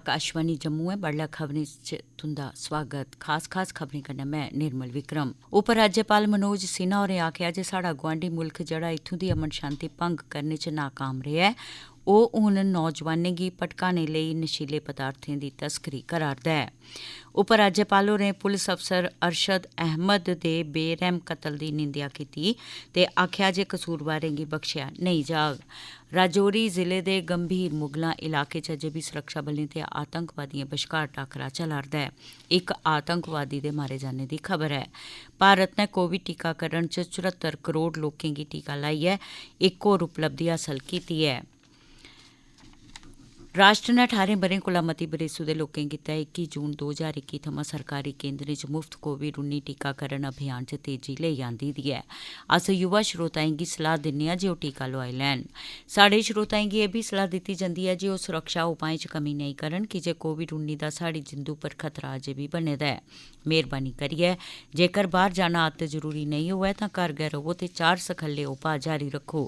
आकाशवाणी जम्मू है। बड़ला खबरें च तुंदा स्वागत। खास खबरें कन्नै मैं निर्मल विक्रम। उपराज्यपाल मनोज सिन्हा होरें आखेआ जे साढ़ा गुआंढी मुल्ख जेह्ड़ा इत्थूं दी अमन शांति भंग करने च नाकाम रेहा ऐ ओह् हून नौजवानें गी भटकाने लेई नशीले पदार्थें दी तस्करी करा'रदा ऐ। उपराज्यपाल होरें पुलस अफसर अरशद अहमद दे बेरहम कत्ल दी निंदेआ कीती ते आखेआ जे कसूरवारें गी बख्शेआ नेईं जाग। राजौरी जिले दे गंभीर मुगला इलाके च अजें बी सुरक्षाबलें ते आतंकवादिएं बश्कार टाकरा चला'रदा ऐ। इक आतंकवादी दे मारे जाने दी खबर ऐ। भारत नै कोविड टीकाकरण च 74 करोड़ लोकें गी टीका लाइयै इक होर उपलब्धि हासल कीती ऐ। राष्ट्र नै 18 ब'रें कोला मती बरेसू दे लोकें गितै 21 जून 2021 थमां सरकारी केंद्रें च मुफ्त कोविड-19 टीकाकरण अभियान च तेजी लेई आंदी दी ऐ। अस युवा श्रोताएं गी सलाह दिन्ने आं जे ओह् टीका लोआई लैन। साढ़े श्रोताएं गी एह् बी सलाह दित्ती जंदी ऐ जे ओह् सुरक्षा उपाएं च कमी नेईं करन की जे कोविड-19 दा साढ़ी जिंदू पर खतरा अजें बी बने दा ऐ। मेहरबानी करियै जेकर बाहर जाना अत्त जरूरी नेईं होऐ तां घर गै रवो ते 4 सखल्ले उपाऽ जारी रक्खो।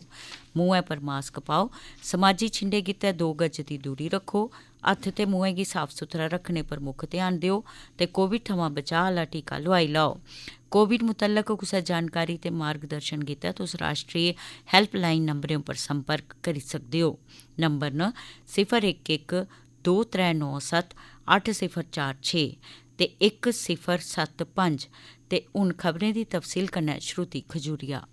मुंहै पर मास्क पाओ, समाजी छिंडे गितै 2 गज दी दूरी रक्खो, हत्थ ते मुंहै गी साफ सुथरा रक्खने पर मुक्ख ध्यान देओ ते कोविड थमां बचाऽ आह्ला टीका लोआई लाओ। कोविड मुतल्लक कुसै जानकारी ते मार्गदर्शन गितै तुस राष्ट्री हैल्पलाइन नंबरें पर संपर्क करी सकदे ओ। नंबर न 011 2397 8046 ते 1075 ते हून खबरें दी तफसील कन्नै श्रुति खजूरिया।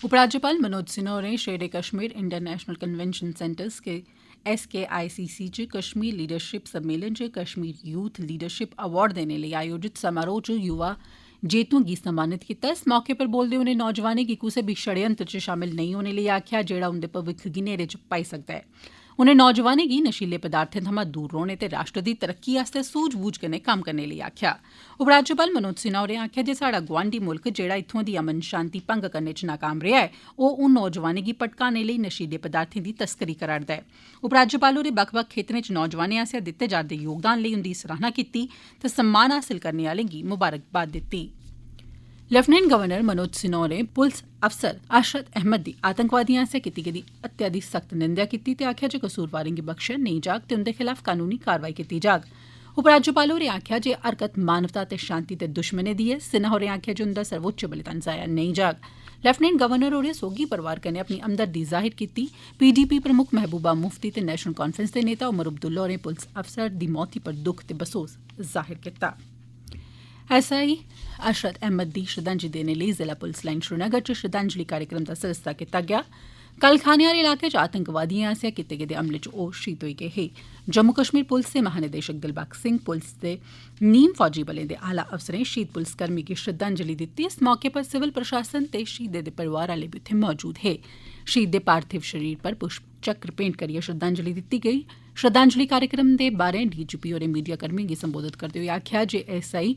उपराज्यपाल मनोज सिन्हा होरें शेरे Kashmir international convention centre SKICC च कश्मीर लीडरशिप सम्मेलन च कश्मीर यूथ लीडरशिप अवार्ड देने लेई आयोजित समारोह च युवा जेतुएं गी सम्मानित कीता। इस मौके पर बोलदे उनें नौजवानें गी कुसै बी षडयंत्र च शामिल नेईं होने लेई आखेआ जेहड़ा उंदे भविक्ख गी नेरे च पाई सकदा ऐ। उनें नौजवानें गी नशीले पदार्थें थमां दूर रौह्ने ते राष्ट्र दी तरक्की आस्तै सूझ-बूझ कन्नै कम्म करने लेई आखेआ। उपराज्यपाल मनोज सिन्हा होरें आखेआ जे साढ़ा गुआंढी मुल्ख जेहड़ा इत्थुआं दी अमन शांति भंग करने च नाकाम रेहा ऐ ओह् हून नौजवानें गी भटकाने लेई नशीले पदार्थें दी तस्करी करा'रदा ऐ। उपराज्यपाल होरें बक्ख-बक्ख खेत्तरें च नौजवानें आसेआ दित्ते जा'रदे योगदान लेई उंदी सराहना कीती ते सम्मान हासल करने आह्लें गी मुबारकबाद दित्ती। लेफ्टिनेंट गवर्नर मनोज सिन्हा होरें पुलस अफसर अरशद अहमद दी आतंकवादिएं आसेआ कीती गेदी हत्या दी सख्त निंदेआ कीती ते आखेआ जे कसूरवारें गी बख्शेआ नेईं जाग ते उंदे खिलाफ कानूनी कार्रवाई कीती जाग। उपराज्यपाल होरें आखेआ जे हरकत मानवता ते शांति दे दुश्मनें दी ऐ। सिन्हा होरें आखेआ जे उंदा सर्वोच्च बलिदान जाया नेईं जाग। लेफ्टिनेंट गवर्नर होरें सोगी परिवार कन्नै अपनी हमदर्दी जाहिर कीती। PDP प्रमुख महबूबा मुफ्ती ते नेशनल कांफ्रेंस दे नेता उमर अब्दुल्ला होरें पुलस अफसर दी मौती पर दुख ते बसोस जाहिर कीता। SI अरशद अहमद दी श्रद्धांजलि देने लेई जिला पुलस लाइन श्रीनगर च श्रद्धांजलि कार्यक्रम दा सरिस्ता कीता गेआ। कल खानेयार इलाके च आतंकवादिएं आसेआ कीते गेदे हमले च ओह् शहीद होई गे हे। जम्मू कश्मीर पुलस दे महानिदेशक दिलबाग सिंह, पुलस दे नीम फौजी बलें दे आला अफसरें शहीद पुलसकर्मी गी श्रद्धांजलि दित्ती। इस मौके पर सिविल प्रशासन ते शहीदें दे परिवार आह्ले बी उत्थे मौजूद हे। शहीद दे पार्थिव शरीर पर पुष्प चक्र भेंट करियै श्रद्धांजलि दित्ती गेई। श्रद्धांजलि कार्यक्रम दे बारे DGP होरें मीडिया कर्मिएं गी संबोधित करदे होई आखेआ जे SI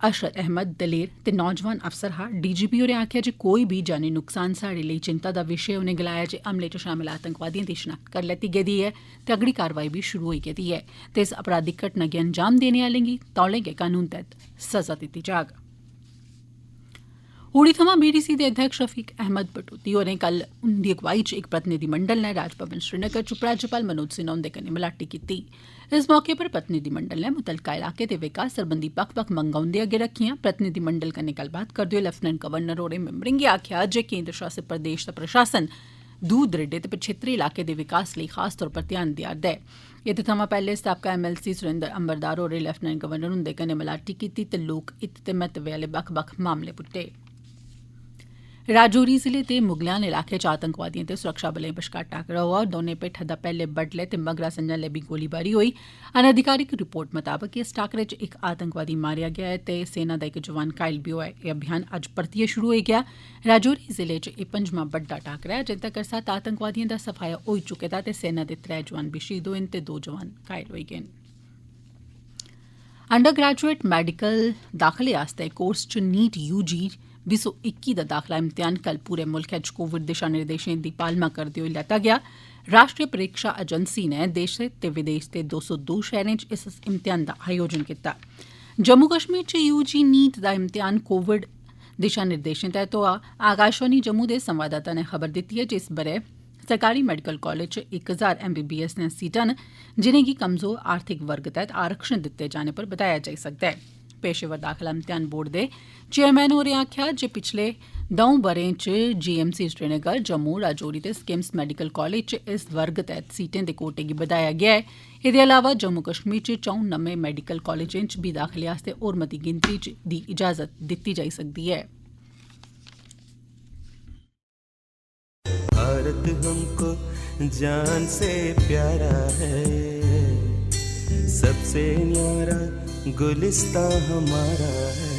अरशद अहमद दलेर ते नौजवान अफसर हा। DGP होरें आखेआ जे कोई बी जानी नुकसान साढ़े लेई चिंता दा विशे। उनें गलाया जे हमले च शामल आतंकवादिएं दी शनाख्त करी लैती गेदी ऐ ते अगड़ी कार्रवाई बी शुरू होई गेदी ऐ ते इस अपराधिक घटना गी अंजाम देने आह्लें गी तौले गै कानून तैह्त सजा दित्ती जाग। उड़ी थमां BDC दे अध्यक्ष रफीक अहमद पटौदी होरें कल उंदी अगुवाई च इक प्रतिनिधिमंडल नै राजभवन श्रीनगर च उपराज्यपाल मनोज सिन्हा हुंदे कन्नै मलाटी कीती। इस मौके पर प्रतिनिधिमंडल नै मुतलका इलाके दे विकास सरबंधी बक्ख-बक्ख मंगां उंदे अग्गे रक्खियां। प्रतिनिधिमंडल कन्नै गल्लबात करदे होई लेफ्टिनेंट गवर्नर होरें मिंबरें गी आखेआ जे केंद्र शासित प्रदेश दा प्रशासन दूर दरेडे ते पछेत्रे इलाके दे विकास लेई खास तौर पर ध्यान देआ'रदा ऐ। एह्दे थमां पैह्ले साबका MLC सुरेंद्र अंबरदार होरें लेफ्टिनेंट गवर्नर हुंदे कन्नै मलाटी कीती ते लोक हित ते महत्व आह्ले बक्ख-बक्ख मामले पुट्टे। राजौरी जिले दे मुगलियान इलाके च आतंकवादिएं ते सुरक्षाबलें बश्कार टाकरा होआ। दौनें पेठा दा पैह्ले बड्डलै ते मगरा संझा लै बी गोलीबारी होई। अनधिकारिक रिपोर्ट मताबक इस टाकरे च इक आतंकवादी मारेआ गेआ ऐ ते सेना दा इक जवान घायल बी होआ ऐ। एह् अभियान अज्ज परतियै शुरू होई गेआ। राजौरी जिले च एह् 5मां बड्डा टाकरा ऐ। अजें तक्कर 7 आतंकवादिएं दा सफाया होई चुके दा ते सेना दे 3 जवान बी शहीद होए न ते 2 जवान घायल होई गे न। अंडर ग्रेजुएट मैडिकल दाखले आस्तै कोर्स च नीट UG 2021 दा दाखला इम्तिहान कल पूरे मुल्खै च कोविड दिशा निर्देशें दी पालमा करदे होई लैता गेआ। राष्ट्रीय परीक्षा एजेंसी नै देश ते विदेश दे 202 शैह्रें च इस इम्तिहान दा आयोजन कीता। जम्मू कश्मीर च UG नीट दा इम्तिहान कोविड दिशा निर्देशें तैह्त होआ। आकाशवाणी जम्मू दे संवाददाता नै खबर दित्ती ऐ जे इस ब'रे सरकारी मेडिकल कॉलेज च 1000 MBBS दियां सीटां न जिनेंगी कमजोर आर्थिक वर्ग तैह्त आरक्षण दित्ते जाने पर बधाया जाई सकदा ऐ। पेशेवर दाखला इम्तिहान बोर्ड दे चेयरमैन होरें आखेआ जे पिछले 2 ब'रें च GMC श्रीनगर, जम्मू, राजौरी ते स्किम्स मेडिकल कॉलेज च इस वर्ग तैह्त सीटें दे कोटे गी बधाया गेआ ऐ। एह्दे अलावा जम्मू कश्मीर च 4 नमें मेडिकल कॉलेजें च बी दाखले आस्तै होर मती गिनतरी च दी इजाजत दित्ती जाई सकदी ऐ। भारत हमको जान से प्यारा है, सबसे न्यारा गुलिस्ता हमारा है।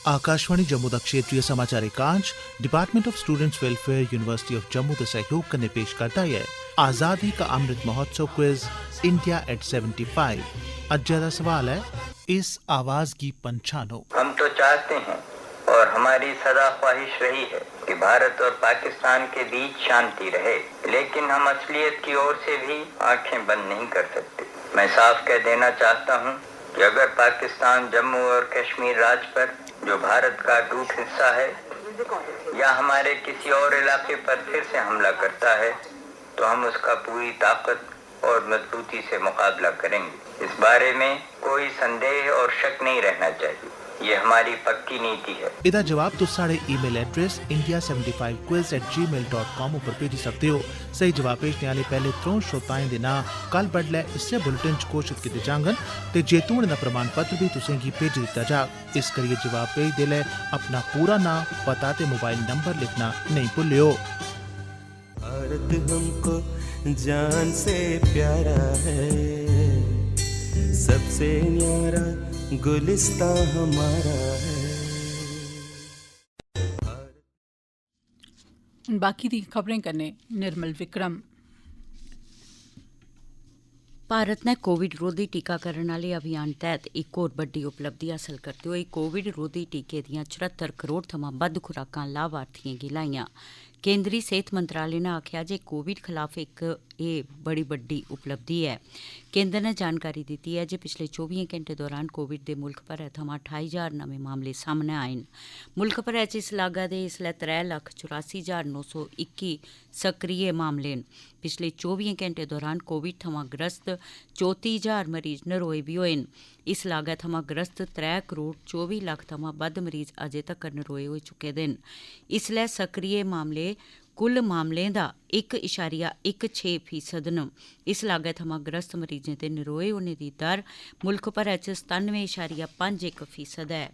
आकाशवाणी जम्मू दा क्षेत्रीय समाचार एकांश department of students welfare university of Jammu दे सहयोग कन्नै पेश करता है आजादी का Amrit Mahotsav quiz India at 75। अज्जा दा सवाल है, इस आवाज की पंछानो। हम तो चाहते हैं और हमारी सदा ख्वाहिश रही है कि भारत और पाकिस्तान के बीच शांति रहे, लेकिन हम असलियत की ओर से भी आंखें बंद नहीं कर सकते। मैं साफ कह देना चाहता हूँ कि अगर पाकिस्तान जम्मू और कश्मीर राज्य पर, जो भारत का अटूट हिस्सा है, या हमारे किसी और इलाके पर फिर से हमला करता है तो हम उसका पूरी ताकत और मजबूती से मुकाबला करेंगे। इस बारे में कोई संदेह और शक नहीं रहना चाहिए, ये हमारी पक्की नीति है। इदा जवाब तुस साढ़े ईमेल एड्रेस india75quiz@gmail.com उपर भेजी सकते हो। सही जवाब भेजने आह्ले पैह्ले 3 श्रोताएं दे नां कल बडलै इस्सै बुलेटिन च घोषित कीते जाङन ते जेतू होने दा प्रमाण पत्र भी तुसें गी भेजी दित्ता जाग। इस करियै जवाब भेजदे लै अपना पूरा नां, पता ते मोबाइल नंबर लिखना नेईं भुल्लेओ। भारत हमको जान से प्यारा है, सबसे न्यारा गुलिस्ता हमारा है। बाकी दी खबरें कन्नै निर्मल विक्रम। भारत ने कोविड रोधी टीकाकरण आह्ले अभियान तैह्त इक होर बड्डी उपलब्धि हासल करदे होई कोविड रोधी टीके दियां 74 करोड़ थमां बद्ध खुराकां लाभार्थियें गी लाइयां। केंद्री सेहत मंत्रालय ने आखेआ जे कोविड खिलाफ इक एह् बड़ी बड्डी उपलब्धि ऐ। केंद्र ने जानकारी दित्ती है जे पिछले 24 घैंटे दौरान कोविड दे मुल्ख भरै थमां 28,000 नमें मामले सामने आए न। मुल्ख भरै च इस लागै दे इसलै 3,84,921 सक्रिय मामले न। पिछले 24 घैंटे दौरान कोविड थमां ग्रस्त 34,000 मरीज नरोए बी होए न। इस लागै थमां ग्रस्त 3 करोड़ 24 लक्ख थमां बद्ध मरीज अजें तक्कर नरोए होई चुके दे न। इसलै सक्रिय मामले कुल मामलें दा 1.16% न। इस लागै थमां ग्रस्त मरीजें दे नरोए होने दी दर मुल्ख भरै च 97.51% है।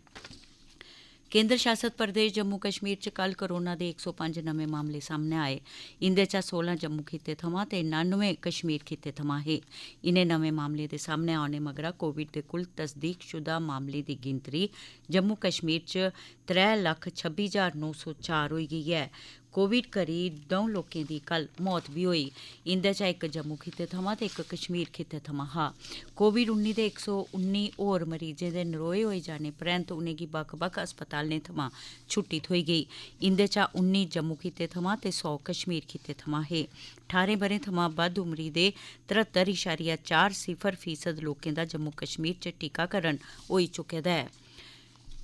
केंद्र शासित प्रदेश जम्मू कश्मीर च कल कोरोना दे 105 नमें मामले सामने आए। इंदे चा 16 जम्मू खित्ते थमां ते 99 कश्मीर खित्ते थमां हे। इनें नमें मामलें दे सामने औने मगरा कोविड दे कुल तस्दीकशुदा मामलें दी गिनतरी जम्मू कश्मीर च 3,26,904 होई गेई है। कोविड करी 2 लोकें दी कल मौत बी होई। इंदे चा इक जम्मू खित्ते थमां ते इक कश्मीर खित्ते थमां हा। कोविड-19 दे 119 होर मरीजें दे नरोए होई जाने परैंत उनेंगी बक्ख-बक्ख अस्पतालें थमां छुट्टी थ्होई गेई। इंदे चा 19 जम्मू खित्ते थमां ते 100 कश्मीर खित्ते थमां हे। 18 ब'रें थमां बद्ध उमरी दे 73.40% लोकें दा जम्मू कश्मीर च टीकाकरण होई चुके दा ऐ।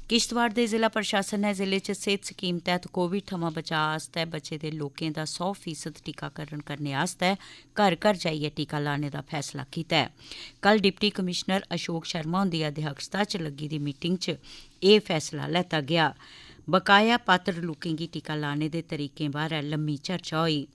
किश्तवाड़ दे जिला प्रशासन ने जिले च सेहत स्कीम तैह्त कोविड थमां बचाऽ आस्तै बचे दे लोकें दा 100% टीकाकरण करने आस्तै घर घर जाइयै टीका लाने दा फैसला कीता है। कल डिप्टी कमिशनर अशोक शर्मा हुंदी अध्यक्षता च लग्गी दी मीटिंग च एह् फैसला लैता गेआ। बकाया पात्र लोकें गी टीका लाने दे तरीकें बारै लम्मी चर्चा होई।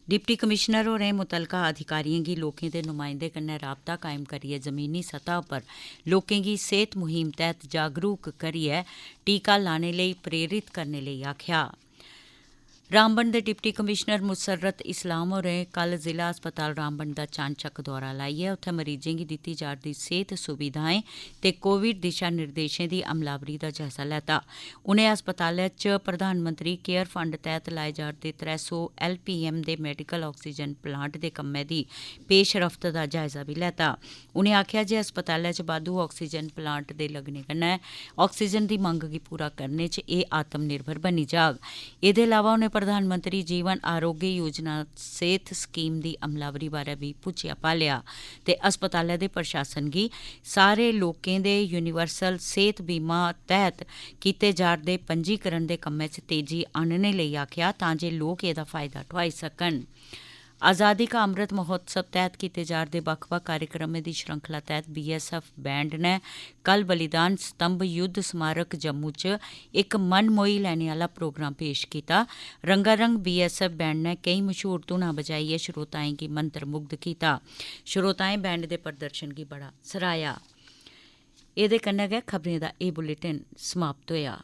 डिप्टी कमिशनर होरें मुतलका अधिकारियें गी लोकें दे नुमाइंदें कन्नै राबता कायम करियै जमीनी सतह उप्पर लोकें गी सेहत मुहिम तैह्त जागरूक करियै टीका लाने लेई प्रेरित करने लेई आखेआ। रामबन दे डिप्टी कमिशनर मुसर्रत इस्लाम होरें कल जिला अस्पताल रामबन दा चानचक्क दौरा लाइयै उत्थै मरीजें गी दित्ती जा'रदी सेहत सुविधाएं ते कोविड दिशा निर्देशें दी अमलावरी दा जायजा लैता। उनें अस्पतालै च प्रधानमंत्री केयर फंड तैह्त लाए जा'रदे 300 LPM दे मैडिकल ऑक्सीजन प्लांट दे कम्मै दी पेशरफ्त दा जायजा बी लैता। उनें आखेआ जे अस्पतालै च बाद्धू ऑक्सीजन प्लांट दे लग्गने कन्नै ऑक्सीजन दी मंग गी पूरा करने च एह् आत्म निर्भर बनी जाग। एह्दे अलावा उनें प्रधानमंत्री जीवन आरोग्य योजना सेहत स्कीम दी अमलावरी बारै भी पुच्छेआ भालेआ ते अस्पतालै दे प्रशासन गी सारे लोकें दे यूनिवर्सल सेहत बीमा तैह्त कीते जा'रदे पंजीकरण दे कम्मै च तेजी आह्नने लेई आखेआ तां जे लोक एह्दा फायदा ठोआई सकन। आज़ादी का अमृत महोत्सव तैह्त कीते जा'रदे बक्ख-बक्ख कार्यक्रमें दी श्रृंखला तैह्त BSF बैंड ने कल बलिदान स्तंभ युद्ध स्मारक जम्मू च इक मन मोही लैने आह्ला प्रोग्राम पेश कीता। रंगारंग BSF बैंड ने केईं मशहूर धुनां बजाइयै श्रोताएं गी मंत्रमुग्ध कीता। श्रोताएं बैंड दे प्रदर्शन गी बड़ा सराहेआ। एह्दे कन्नै गै खबरें दा एह् बुलेटिन समाप्त होएआ।